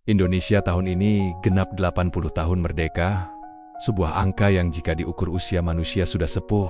Indonesia tahun ini genap 80 tahun merdeka, sebuah angka yang jika diukur usia manusia sudah sepuh,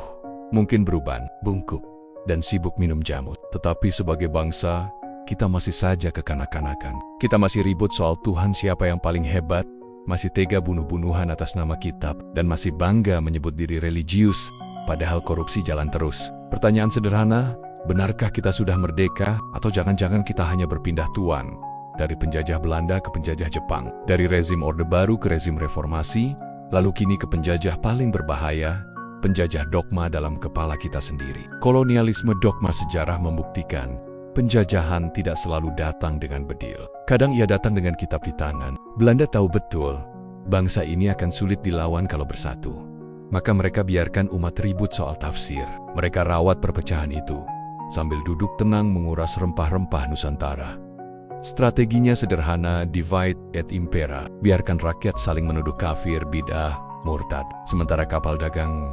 mungkin beruban, bungkuk, dan sibuk minum jamu. Tetapi sebagai bangsa, kita masih saja kekanak-kanakan. Kita masih ribut soal Tuhan siapa yang paling hebat, masih tega bunuh-bunuhan atas nama kitab, dan masih bangga menyebut diri religius, padahal korupsi jalan terus. Pertanyaan sederhana, benarkah kita sudah merdeka, atau jangan-jangan kita hanya berpindah tuan? Dari penjajah Belanda ke penjajah Jepang, dari rezim Orde Baru ke rezim reformasi, lalu kini ke penjajah paling berbahaya, penjajah dogma dalam kepala kita sendiri. Kolonialisme dogma sejarah membuktikan, penjajahan tidak selalu datang dengan bedil. Kadang ia datang dengan kitab di tangan. Belanda tahu betul, bangsa ini akan sulit dilawan kalau bersatu. Maka mereka biarkan umat ribut soal tafsir. Mereka rawat perpecahan itu, sambil duduk tenang menguras rempah-rempah Nusantara. Strateginya sederhana, divide et impera. Biarkan rakyat saling menuduh kafir, bidah, murtad. Sementara kapal dagang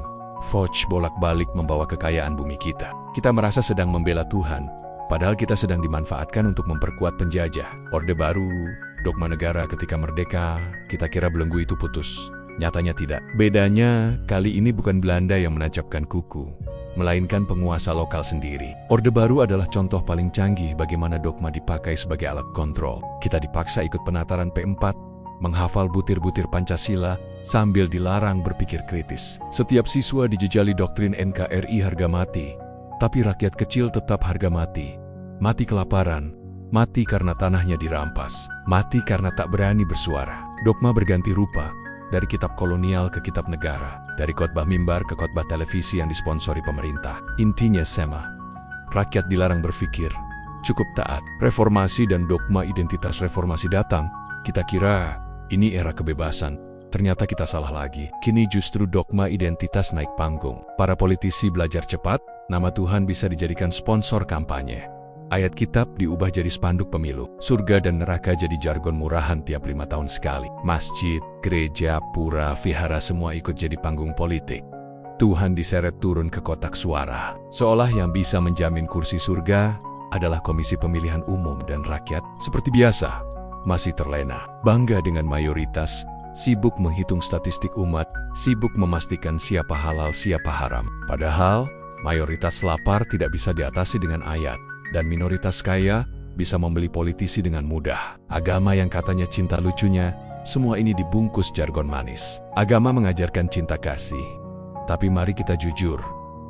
Foch bolak-balik membawa kekayaan bumi kita. Kita merasa sedang membela Tuhan, padahal kita sedang dimanfaatkan untuk memperkuat penjajah. Orde Baru, dogma negara ketika merdeka, kita kira belenggu itu putus. Nyatanya tidak. Bedanya, kali ini bukan Belanda yang menancapkan kuku, melainkan penguasa lokal sendiri. Orde Baru adalah contoh paling canggih bagaimana dogma dipakai sebagai alat kontrol. Kita dipaksa ikut penataran P4, menghafal butir-butir Pancasila, sambil dilarang berpikir kritis. Setiap siswa dijejali doktrin NKRI harga mati, tapi rakyat kecil tetap harga mati. Mati kelaparan, mati karena tanahnya dirampas, mati karena tak berani bersuara. Dogma berganti rupa, dari kitab kolonial ke kitab negara, dari khotbah mimbar ke khotbah televisi yang disponsori pemerintah. Intinya sama, rakyat dilarang berpikir, cukup taat. Reformasi dan dogma identitas reformasi datang, kita kira ini era kebebasan. Ternyata kita salah lagi. Kini justru dogma identitas naik panggung. Para politisi belajar cepat, nama Tuhan bisa dijadikan sponsor kampanye. Ayat kitab diubah jadi spanduk pemilu. Surga dan neraka jadi jargon murahan tiap 5 tahun sekali. Masjid, gereja, pura, vihara semua ikut jadi panggung politik. Tuhan diseret turun ke kotak suara. Seolah yang bisa menjamin kursi surga adalah Komisi Pemilihan Umum, dan rakyat, seperti biasa, masih terlena. Bangga dengan mayoritas, sibuk menghitung statistik umat, sibuk memastikan siapa halal siapa haram. Padahal, mayoritas lapar tidak bisa diatasi dengan ayat, dan minoritas kaya bisa membeli politisi dengan mudah. Agama yang katanya cinta lucunya, semua ini dibungkus jargon manis. Agama mengajarkan cinta kasih. Tapi mari kita jujur,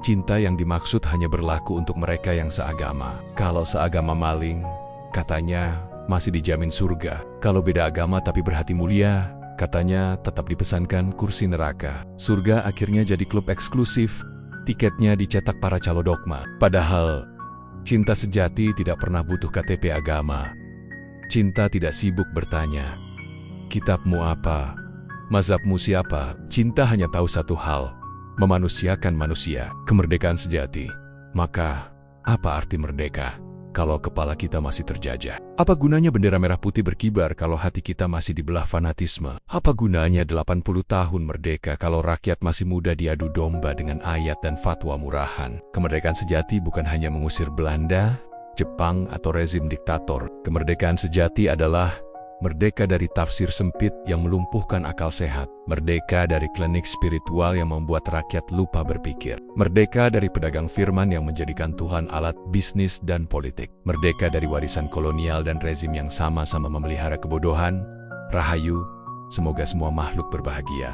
cinta yang dimaksud hanya berlaku untuk mereka yang seagama. Kalau seagama maling, katanya masih dijamin surga. Kalau beda agama tapi berhati mulia, katanya tetap dipesankan kursi neraka. Surga akhirnya jadi klub eksklusif, tiketnya dicetak para calo dogma. Padahal, cinta sejati tidak pernah butuh KTP agama. Cinta tidak sibuk bertanya, kitabmu apa? Mazhabmu siapa? Cinta hanya tahu satu hal, memanusiakan manusia. Kemerdekaan sejati. Maka, apa arti merdeka kalau kepala kita masih terjajah? Apa gunanya bendera merah putih berkibar kalau hati kita masih dibelah fanatisme? Apa gunanya 80 tahun merdeka kalau rakyat masih muda diadu domba dengan ayat dan fatwa murahan? Kemerdekaan sejati bukan hanya mengusir Belanda, Jepang, atau rezim diktator. Kemerdekaan sejati adalah merdeka dari tafsir sempit yang melumpuhkan akal sehat. Merdeka dari klinik spiritual yang membuat rakyat lupa berpikir. Merdeka dari pedagang firman yang menjadikan Tuhan alat bisnis dan politik. Merdeka dari warisan kolonial dan rezim yang sama-sama memelihara kebodohan. Rahayu, semoga semua makhluk berbahagia.